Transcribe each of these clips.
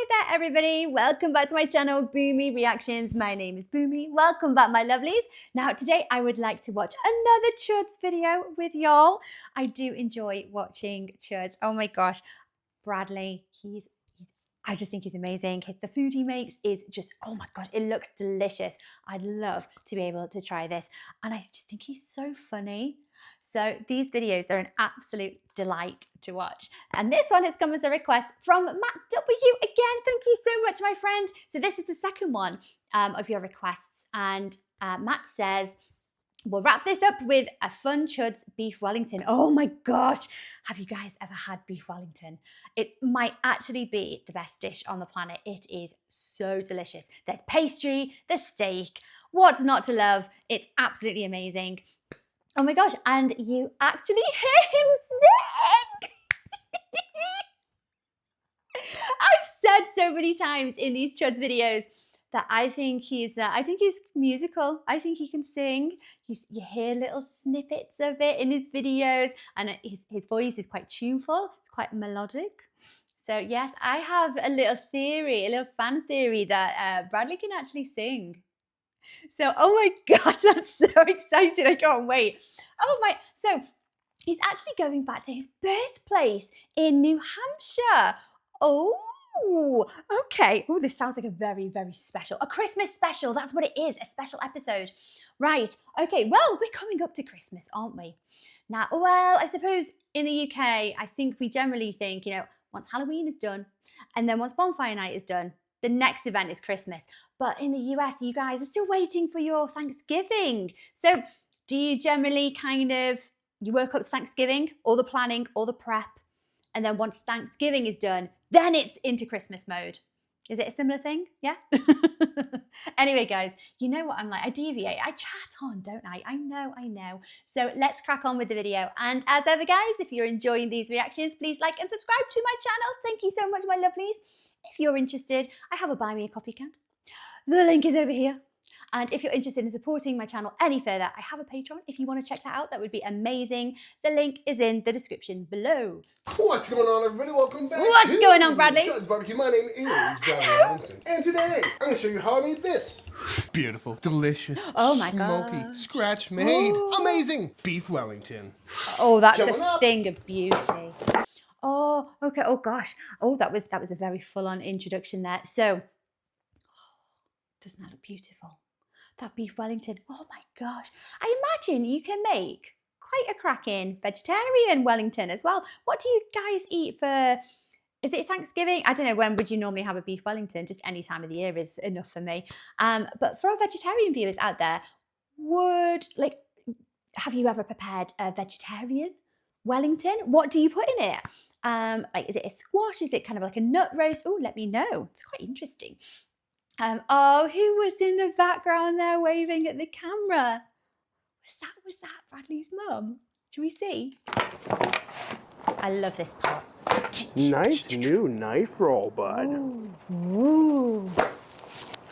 Hi there everybody, welcome back to my channel Boomy Reactions. My name is Boomy. Welcome back my lovelies. Now today I would like to watch another Chuds video with y'all. I do enjoy watching Chuds. Oh my gosh, Bradley, I just think he's amazing. The food he makes is just, oh my gosh, it looks delicious. I'd love to be able to try this. And I just think he's so funny. So these videos are an absolute delight to watch. And this one has come as a request from Matt W. Again, thank you so much, my friend. So this is the second one of your requests. And Matt says, we'll wrap this up with a fun Chuds Beef Wellington. Oh my gosh, have you guys ever had Beef Wellington? It might actually be the best dish on the planet. It is so delicious. There's pastry, there's steak. What's not to love? It's absolutely amazing. Oh my gosh, and you actually hear him sing! I've said so many times in these Chuds videos that I think he's musical. I think he can sing. You hear little snippets of it in his videos, and his voice is quite tuneful. It's quite melodic. So yes, I have a little fan theory that Bradley can actually sing. So, oh my gosh, I'm so excited. I can't wait. Oh my, so he's actually going back to his birthplace in New Hampshire. Oh, okay. Oh, this sounds like a very, very special, a Christmas special. That's what it is, a special episode. Right. Okay. Well, we're coming up to Christmas, aren't we? Now, well, I suppose in the UK, I think we generally think, you know, once Halloween is done and then once bonfire night is done, the next event is Christmas. But in the US, you guys are still waiting for your Thanksgiving. So do you generally you work up to Thanksgiving, all the planning, all the prep, and then once Thanksgiving is done, then it's into Christmas mode? Is it a similar thing? Yeah? Anyway, guys, you know what I'm like. I deviate. I chat on, don't I? I know. So let's crack on with the video. And as ever, guys, if you're enjoying these reactions, please like and subscribe to my channel. Thank you so much, my lovelies. If you're interested, I have a Buy Me a Coffee account. The link is over here. And if you're interested in supporting my channel any further, I have a Patreon. If you want to check that out, that would be amazing. The link is in the description below. What's going on, everybody? Welcome back What's going on, Bradley? Chuds BBQ. My name is Bradley Robinson. And today, I'm going to show you how I made this. Beautiful, delicious, smoky, scratch-made, amazing Beef Wellington. Oh, that's a thing of beauty. Oh, okay. Oh, gosh. Oh, that was a very full-on introduction there. So, doesn't that look beautiful? That Beef Wellington. Oh my gosh. I imagine you can make quite a cracking vegetarian Wellington as well. What do you guys eat for, is it Thanksgiving? I don't know, when would you normally have a Beef Wellington? Just any time of the year is enough for me. But for our vegetarian viewers out there, have you ever prepared a vegetarian Wellington? What do you put in it? Is it a squash? Is it kind of like a nut roast? Oh, let me know. It's quite interesting. Oh, who was in the background there waving at the camera? Was that Bradley's mum? Should we see? I love this part. Nice new knife roll, bud. Ooh.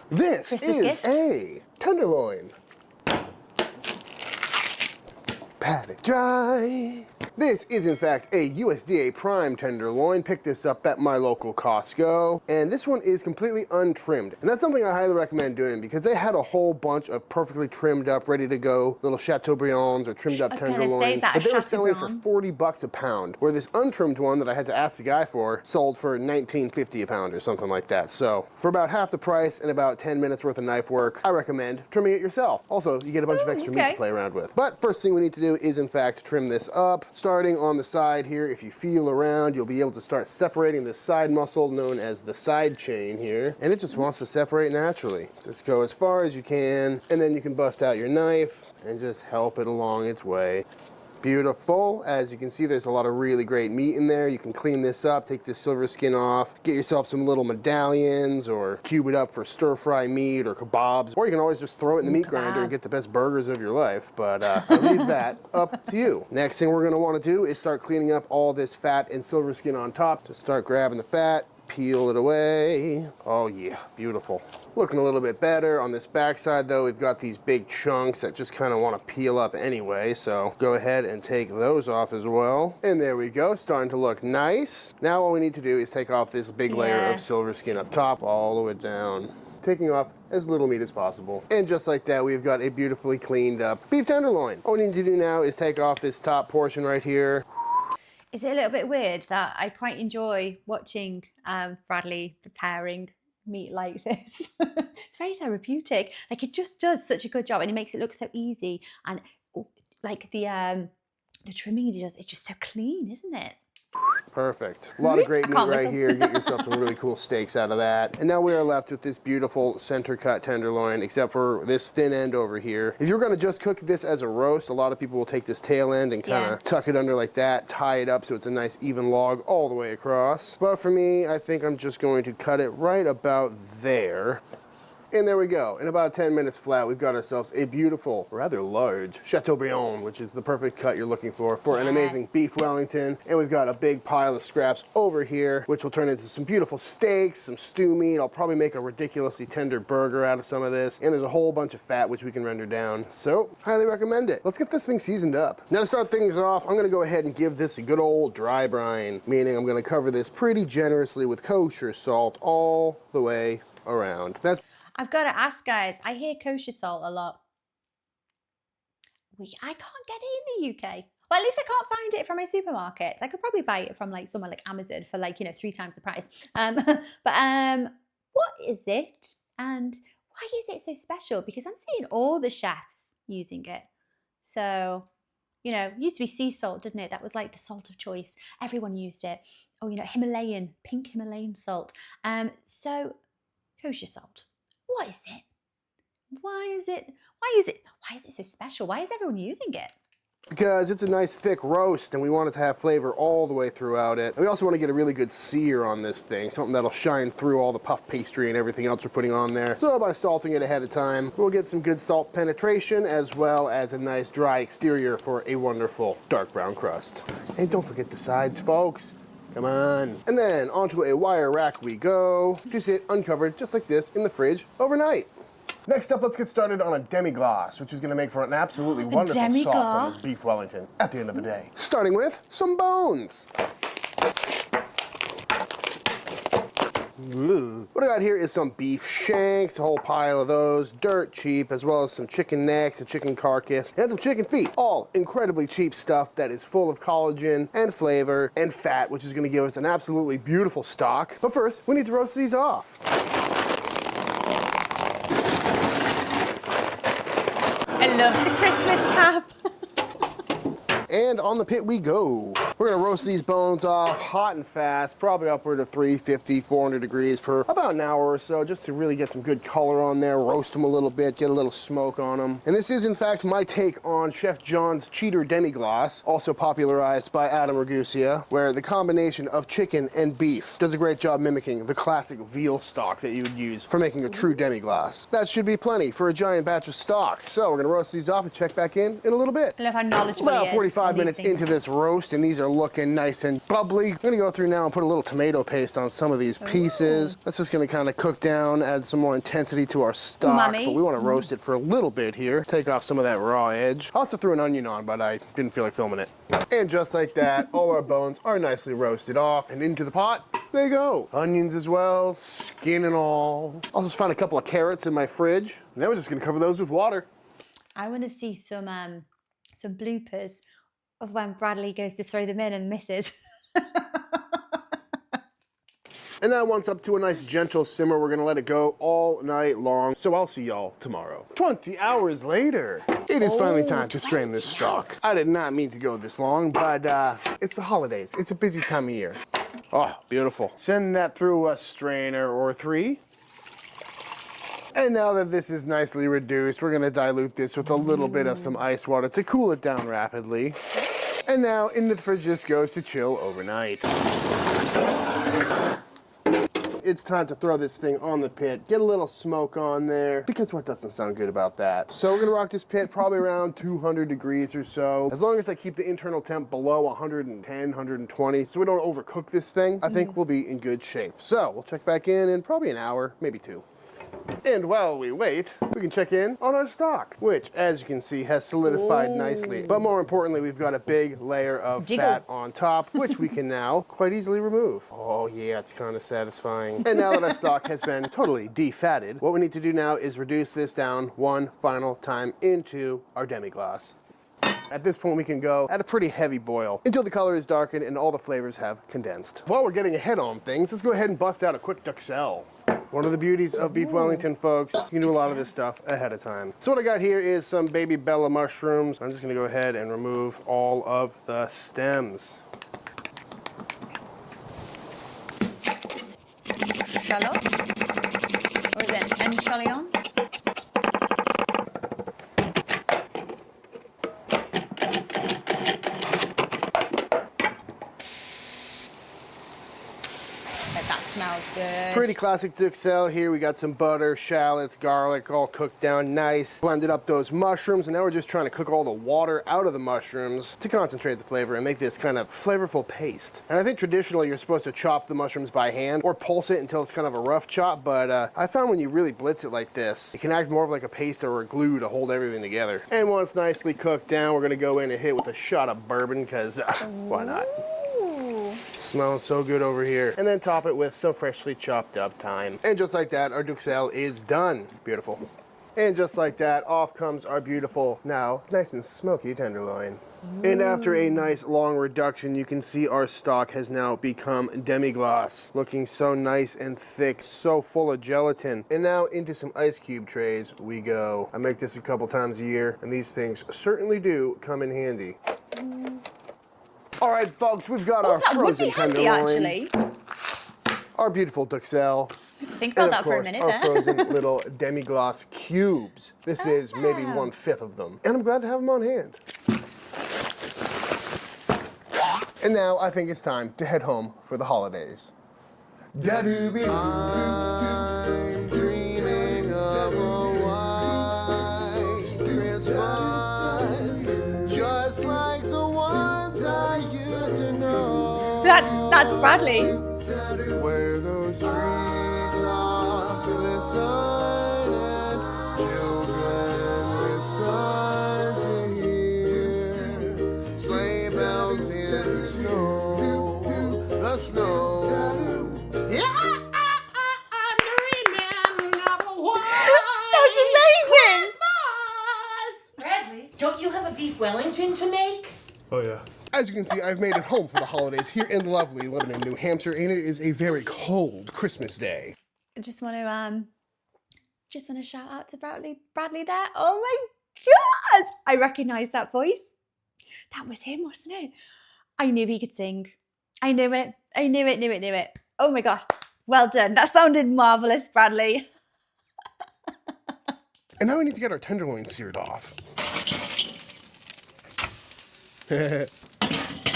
This Christmas is gift? a Tenderloin. Pat it dry. This is in fact a USDA prime tenderloin. Picked this up at my local Costco, and this one is completely untrimmed. And that's something I highly recommend doing because they had a whole bunch of perfectly trimmed up, ready to go little Chateaubriands or trimmed up tenderloins, but they were selling for 40 bucks a pound, where this untrimmed one that I had to ask the guy for sold for $19.50 a pound or something like that. So for about half the price and about 10 minutes worth of knife work, I recommend trimming it yourself. Also, you get a bunch of extra meat to play around with. But first thing we need to do is in fact trim this up. Starting on the side here, if you feel around, you'll be able to start separating the side muscle known as the side chain here. And it just wants to separate naturally. Just go as far as you can, and then you can bust out your knife and just help it along its way. Beautiful. As you can see, there's a lot of really great meat in there. You can clean this up, take this silver skin off, get yourself some little medallions, or cube it up for stir-fry meat or kebabs. Or you can always just throw it in the meat grinder and get the best burgers of your life. But I'll leave that up to you. Next thing we're gonna wanna do is start cleaning up all this fat and silver skin on top. Just start grabbing the fat, peel it away. Oh yeah, beautiful. Looking a little bit better. On this backside though, we've got these big chunks that just kind of want to peel up anyway, so go ahead and take those off as well. And there we go, starting to look nice. Now all we need to do is take off this big layer of silver skin up top, all the way down. Taking off as little meat as possible. And just like that, we've got a beautifully cleaned up beef tenderloin. All we need to do now is take off this top portion right here. Is it a little bit weird that I quite enjoy watching Bradley preparing meat like this? It's very therapeutic. Like, it just does such a good job, and it makes it look so easy. And like the trimming he does, it's just so clean, isn't it? Perfect. A lot of great meat right here. Get yourself some really cool steaks out of that. And now we are left with this beautiful center cut tenderloin, except for this thin end over here. If you're gonna just cook this as a roast, a lot of people will take this tail end and kind of tuck it under like that, tie it up so it's a nice even log all the way across. But for me, I think I'm just going to cut it right about there. And there we go. In about 10 minutes flat, we've got ourselves a beautiful, rather large Chateaubriand, which is the perfect cut you're looking for an amazing beef Wellington. And we've got a big pile of scraps over here, which will turn into some beautiful steaks, some stew meat. I'll probably make a ridiculously tender burger out of some of this. And there's a whole bunch of fat, which we can render down. So, highly recommend it. Let's get this thing seasoned up. Now to start things off, I'm gonna go ahead and give this a good old dry brine, meaning I'm gonna cover this pretty generously with kosher salt all the way around. I've got to ask, guys, I hear kosher salt a lot. I can't get it in the UK. Well, at least I can't find it from my supermarkets. I could probably buy it from like somewhere like Amazon for like, 3 times the price. What is it? And why is it so special? Because I'm seeing all the chefs using it. So, it used to be sea salt, didn't it? That was like the salt of choice. Everyone used it. Oh, pink Himalayan salt. So, kosher salt. What is it? Why is it so special? Why is everyone using it? Because it's a nice thick roast and we want it to have flavor all the way throughout it. And we also want to get a really good sear on this thing, something that'll shine through all the puff pastry and everything else we're putting on there. So by salting it ahead of time, we'll get some good salt penetration as well as a nice dry exterior for a wonderful dark brown crust. And don't forget the sides, folks. Come on. And then onto a wire rack we go to sit uncovered just like this in the fridge overnight. Next up, let's get started on a demi-glace, which is going to make for an absolutely wonderful sauce on this beef Wellington at the end of the day. Starting with some bones. Ooh. What I got here is some beef shanks, a whole pile of those, dirt cheap, as well as some chicken necks, a chicken carcass, and some chicken feet. All incredibly cheap stuff that is full of collagen and flavor and fat, which is going to give us an absolutely beautiful stock. But first, we need to roast these off. I love the Christmas cap. And on the pit we go. We're gonna roast these bones off hot and fast, probably upward of 350, 400 degrees for about an hour or so, just to really get some good color on there, roast them a little bit, get a little smoke on them. And this is in fact my take on Chef John's cheater demi-glace, also popularized by Adam Ragusa, where the combination of chicken and beef does a great job mimicking the classic veal stock that you would use for making a true demi-glace. That should be plenty for a giant batch of stock. So we're gonna roast these off and check back in a little bit. I love how knowledgeable About 45 minutes into this roast, and these are looking nice and bubbly. I'm gonna go through now and put a little tomato paste on some of these pieces. That's just gonna kind of cook down, add some more intensity to our stock, but we want to roast it for a little bit here. Take off some of that raw edge. I also threw an onion on, but I didn't feel like filming it. And just like that, all our bones are nicely roasted off and into the pot. There you go. Onions as well, skin and all. Also just found a couple of carrots in my fridge. And then we're just gonna cover those with water. I want to see some bloopers of when Bradley goes to throw them in and misses. And now once up to a nice gentle simmer, we're gonna let it go all night long. So I'll see y'all tomorrow. 20 hours later, it is finally time to strain this stock. I did not mean to go this long, but it's the holidays. It's a busy time of year. Oh, beautiful. Send that through a strainer or 3. And now that this is nicely reduced, we're gonna dilute this with a little bit of some ice water to cool it down rapidly. And now into the fridge this goes to chill overnight. it's time to throw this thing on the pit, get a little smoke on there, because what doesn't sound good about that? So we're gonna rock this pit probably around 200 degrees or so. As long as I keep the internal temp below 110, 120, so we don't overcook this thing, I think we'll be in good shape. So we'll check back in probably an hour, maybe 2. And while we wait, we can check in on our stock, which, as you can see, has solidified nicely. But more importantly, we've got a big layer of fat on top, which we can now quite easily remove. Oh yeah, it's kind of satisfying. And now that our stock has been totally defatted, what we need to do now is reduce this down one final time into our demi-glace. At this point, we can go at a pretty heavy boil until the color is darkened and all the flavors have condensed. While we're getting ahead on things, let's go ahead and bust out a quick duxelle. One of the beauties of Beef Wellington, folks, you can do a lot of this stuff ahead of time. So what I got here is some baby Bella mushrooms. I'm just gonna go ahead and remove all of the stems. Shallot? Or is it enchalion? Smells good. Pretty classic duxelle here. We got some butter, shallots, garlic, all cooked down nice. Blended up those mushrooms, and now we're just trying to cook all the water out of the mushrooms to concentrate the flavor and make this kind of flavorful paste. And I think traditionally you're supposed to chop the mushrooms by hand or pulse it until it's kind of a rough chop, but I found when you really blitz it like this, it can act more of like a paste or a glue to hold everything together. And once nicely cooked down, we're gonna go in and hit with a shot of bourbon, because why not? Smelling so good over here. And then top it with some freshly chopped up thyme. And just like that, our duxelle is done. Beautiful. And just like that, off comes our beautiful, now nice and smoky tenderloin. And after a nice long reduction, you can see our stock has now become demi-glace, looking so nice and thick, so full of gelatin. And now into some ice cube trays we go. I make this a couple times a year, and these things certainly do come in handy. All right, folks, we've got our frozen tenderloin, actually. Our beautiful duxelle, Think about that for a minute our there. frozen little demi-glace cubes. This is maybe 1/5 of them, and I'm glad to have them on hand. And now I think it's time to head home for the holidays. I'm dreaming of a white Christmas, just like the ones I used to know. That's Bradley. Where those treetops listen and children listen to hear sleigh bells in the snow, the snow. Yeah, I'm dreaming of a white That's amazing. Christmas. Bradley, don't you have a Beef Wellington to make? Oh yeah. As you can see, I've made it home for the holidays here in lovely Lebanon, New Hampshire, and it is a very cold Christmas day. I just want to shout out to Bradley there. Oh my gosh! I recognise that voice. That was him, wasn't it? I knew he could sing. I knew it. I knew it. Oh my gosh. Well done. That sounded marvellous, Bradley. And now we need to get our tenderloin seared off. I'm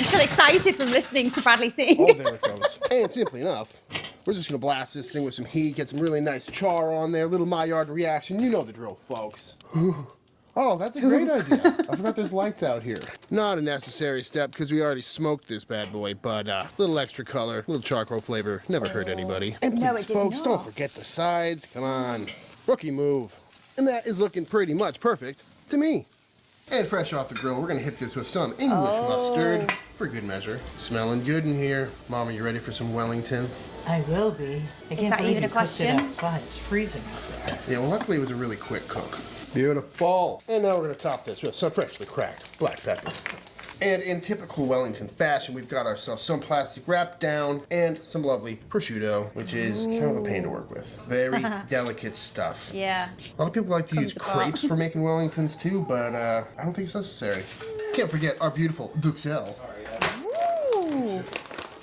still excited from listening to Bradley sing. Oh, there it goes. And simply enough, we're just gonna blast this thing with some heat, get some really nice char on there, little Maillard reaction. You know the drill, folks. Oh, that's a great idea. I forgot there's lights out here. Not a necessary step because we already smoked this bad boy, but little extra color, little charcoal flavor, never hurt anybody. And please, No, it did folks, not. don't forget the sides. Come on. Rookie move. And that is looking pretty much perfect to me. And fresh off the grill, we're gonna hit this with some English mustard for good measure. Smelling good in here. Mama, you ready for some Wellington? I will be. I can't that believe even you a cooked it question? outside. It's freezing out there. Yeah, well, luckily it was a really quick cook. Beautiful. And now we're gonna top this with some freshly cracked black pepper. And in typical Wellington fashion, we've got ourselves some plastic wrap down and some lovely prosciutto, which is kind of a pain to work with. Very delicate stuff. Yeah. A lot of people like to use apart. crepes for making Wellingtons too, but I don't think it's necessary. Can't forget our beautiful duxelle. Ooh.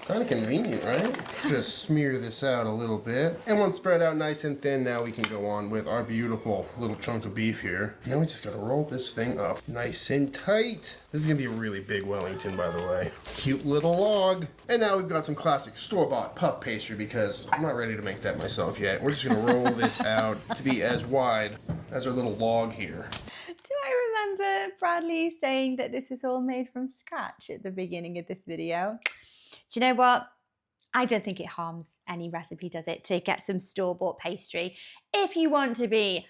Kind of convenient, right? Just smear this out a little bit. And once spread out nice and thin, now we can go on with our beautiful little chunk of beef here. Now we just gotta roll this thing up nice and tight. This is gonna be a really big Wellington, by the way. Cute little log. And now we've got some classic store-bought puff pastry because I'm not ready to make that myself yet. We're just gonna roll this out to be as wide as our little log here. Do I remember Bradley saying that this is all made from scratch at the beginning of this video? Do you know what? I don't think it harms any recipe, does it, to get some store-bought pastry. If you want to be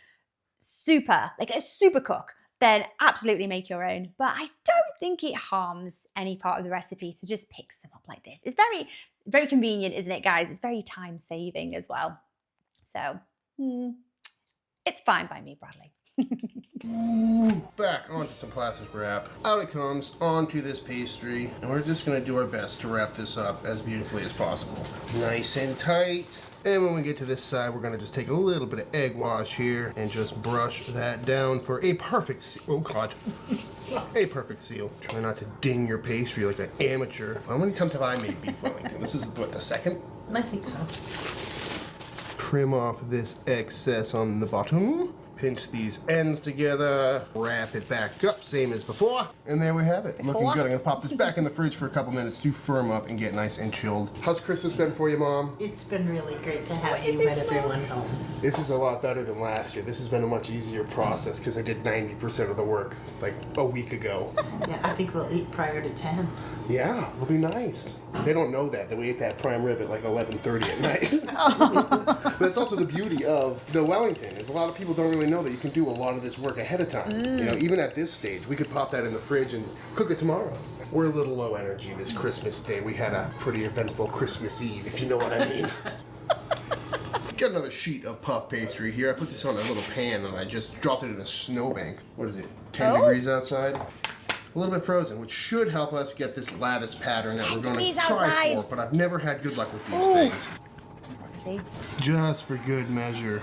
like a super cook, then absolutely make your own. But I don't think it harms any part of the recipe, so just pick some up like this. It's very, very convenient, isn't it, guys? It's very time-saving as well. So, it's fine by me, Bradley. Back onto some plastic wrap. Out it comes onto this pastry, and we're just gonna do our best to wrap this up as beautifully as possible. Nice and tight. And when we get to this side, we're gonna just take a little bit of egg wash here and just brush that down for a perfect seal. Oh God. A perfect seal. Try not to ding your pastry like an amateur. How many times have I made beef Wellington? This is what, the second? I think so. Trim off this excess on the bottom. Pinch these ends together, wrap it back up, same as before, and there we have it. Looking good. I'm gonna pop this back in the fridge for a couple minutes to firm up and get nice and chilled. How's Christmas been for you, Mom? It's been really great to have you and everyone home. This is a lot better than last year. This has been a much easier process because I did 90% of the work like a week ago. Yeah, I think we'll eat prior to 10. Yeah, it'll be nice. They don't know that we ate that prime rib at like 11:30 at night. But that's also the beauty of the Wellington, is a lot of people don't really know that you can do a lot of this work ahead of time. You know, even at this stage, we could pop that in the fridge and cook it tomorrow. We're a little low energy this Christmas day. We had a pretty eventful Christmas Eve, if you know what I mean. Got another sheet of puff pastry here. I put this on a little pan and I just dropped it in a snowbank. What is it, 10 degrees outside? A little bit frozen, which should help us get this lattice pattern that we're going to try for, but I've never had good luck with these things. Let's see. Just for good measure.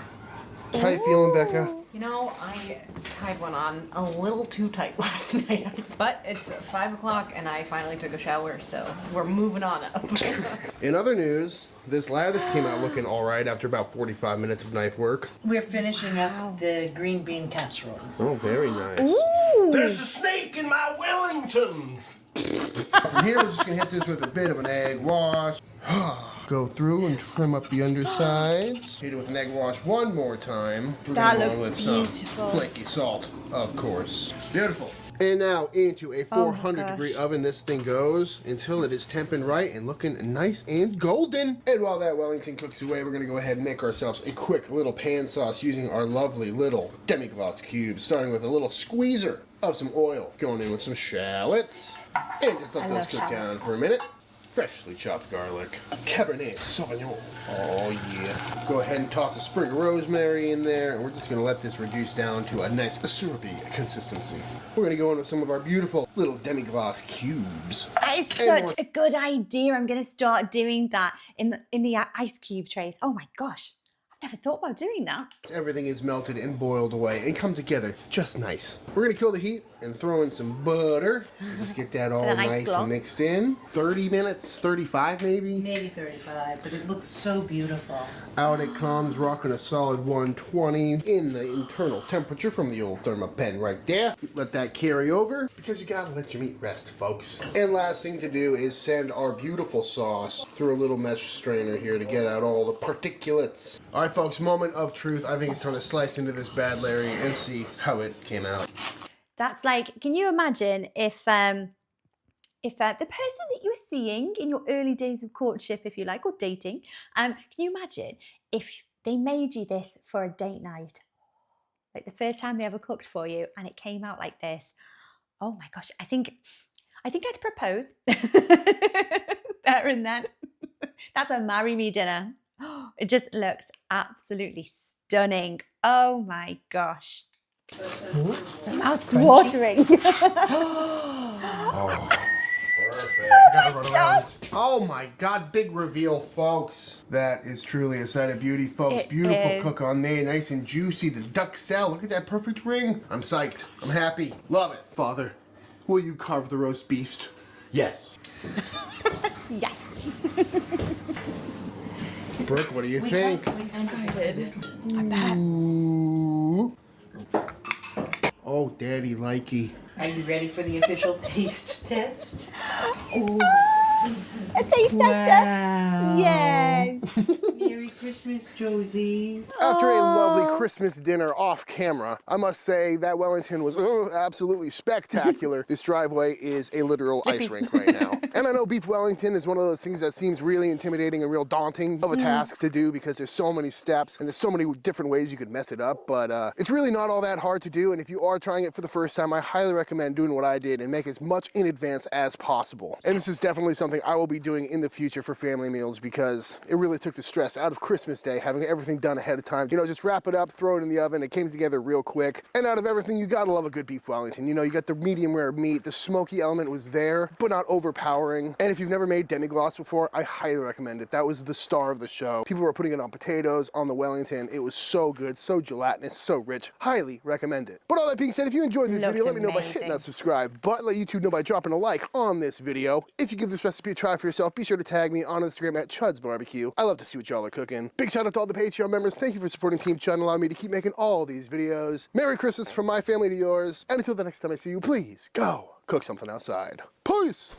How you feeling, Becca? You know, I tied one on a little too tight last night, but it's 5 o'clock and I finally took a shower, so we're moving on up. In other news, this lattice came out looking all right after about 45 minutes of knife work. We're finishing up the green bean casserole. Oh, very nice. Ooh. There's a snake in my Wellingtons! From here, we're just going to hit this with a bit of an egg wash. Go through and trim up the undersides. Hit it with an egg wash one more time. We're That gonna looks go with some beautiful. flaky salt, of course. Beautiful. And now into a 400 degree oven this thing goes until it is temping right and looking nice and golden. And while that Wellington cooks away, we're gonna go ahead and make ourselves a quick little pan sauce using our lovely little demi-glace cubes, starting with a little squeezer of some oil, going in with some shallots, and just let those cook down for a minute. Freshly chopped garlic, Cabernet Sauvignon. Oh yeah. Go ahead and toss a sprig of rosemary in there, and we're just gonna let this reduce down to a nice syrupy consistency. We're gonna go in with some of our beautiful little demi-glace cubes. That is such a good idea. I'm gonna start doing that in the ice cube trays. Oh my gosh. I've never thought about doing that. Everything is melted and boiled away and come together just nice. We're gonna kill the heat and throw in some butter. Just get that all nice and mixed in. 30 minutes, 35 maybe? Maybe 35, but it looks so beautiful. Out it comes, rocking a solid 120 in the internal temperature from the old Thermopen right there. Let that carry over because you gotta let your meat rest, folks. And last thing to do is send our beautiful sauce through a little mesh strainer here to get out all the particulates. All right, folks, moment of truth. I think it's time to slice into this bad Larry and see how it came out. That's like, can you imagine if the person that you were seeing in your early days of courtship, if you like, or dating, can you imagine if they made you this for a date night? Like the first time they ever cooked for you and it came out like this. Oh my gosh, I think I'd propose there and then. That's a marry me dinner. It just looks absolutely stunning. Oh my gosh. My mouth's watering. Oh, perfect. I gotta run around this. Oh my God, big reveal, folks. That is truly a sight of beauty, folks. It Beautiful is. cook on there, nice and juicy. The duxelle, look at that perfect ring. I'm psyched. I'm happy. Love it. Father, will you carve the roast beast? Yes. Yes. Brooke, what do you think? Excited. Ooh. Oh, Daddy likey. Are you ready for the official taste test? A taste tester. Yes. Merry Christmas, Josie. After a lovely Oh. Christmas dinner off camera, I must say that Wellington was absolutely spectacular. This driveway is a literal ice rink right now. And I know Beef Wellington is one of those things that seems really intimidating and real daunting of a task to do because there's so many steps and there's so many different ways you could mess it up, but it's really not all that hard to do. And if you are trying it for the first time, I highly recommend doing what I did and make as much in advance as possible. And this is definitely something I will be doing in the future for family meals because it really took the stress out of Christmas Day, having everything done ahead of time. You know, just wrap it up, throw it in the oven. It came together real quick. And out of everything, you gotta love a good Beef Wellington. You know, you got the medium rare meat, the smoky element was there, but not overpowering. And if you've never made demi-glace before, I highly recommend it. That was the star of the show. People were putting it on potatoes, on the Wellington. It was so good, so gelatinous, so rich. Highly recommend it. But all that being said, if you enjoyed this Looked video, let me know by hitting amazing. that subscribe button. Let YouTube know by dropping a like on this video. If you give this recipe a try for yourself, be sure to tag me on Instagram at Chuds BBQ. I love to see what y'all are cooking. Big shout out to all the Patreon members. Thank you for supporting Team Chud and allowing me to keep making all these videos. Merry Christmas from my family to yours. And until the next time I see you, please go cook something outside. Peace!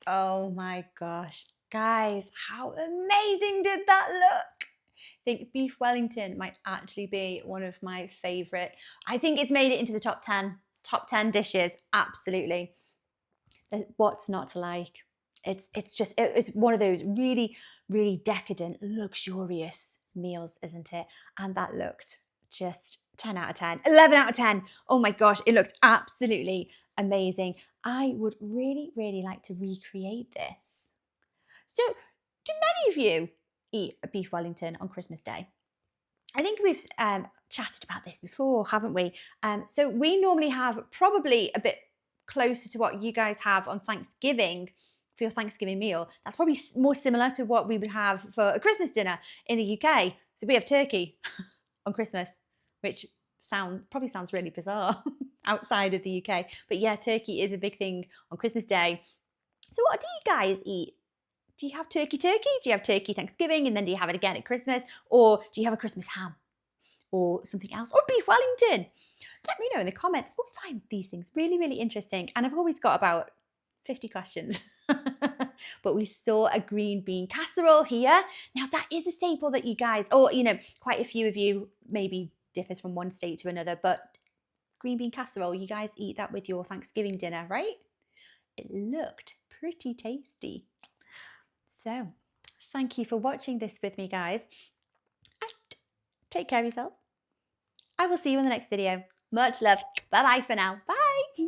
Oh my gosh. Guys, how amazing did that look? I think Beef Wellington might actually be one of my favorite. I think it's made it into the top 10 dishes. Absolutely. What's not to like? It's one of those really, really decadent, luxurious meals, isn't it? And that looked just 10 out of 10, 11 out of 10. Oh my gosh, it looked absolutely amazing. I would really, really like to recreate this. So, do many of you eat a Beef Wellington on Christmas Day? I think we've chatted about this before, haven't we? So we normally have probably a bit closer to what you guys have on Thanksgiving for your Thanksgiving meal. That's probably more similar to what we would have for a Christmas dinner in the UK. So we have turkey on Christmas, which probably sounds really bizarre outside of the UK. But yeah, turkey is a big thing on Christmas Day. So what do you guys eat? Do you have turkey? Do you have turkey Thanksgiving and then do you have it again at Christmas? Or do you have a Christmas ham? Or something else? Or Beef Wellington? Let me know in the comments. I always find these things really, really interesting. And I've always got about 50 questions. But we saw a green bean casserole here. Now that is a staple that you guys, or you know, quite a few of you maybe differs from one state to another, but green bean casserole, you guys eat that with your Thanksgiving dinner, right? It looked pretty tasty. So, thank you for watching this with me, guys. And take care of yourselves. I will see you in the next video. Much love. Bye-bye for now. Bye.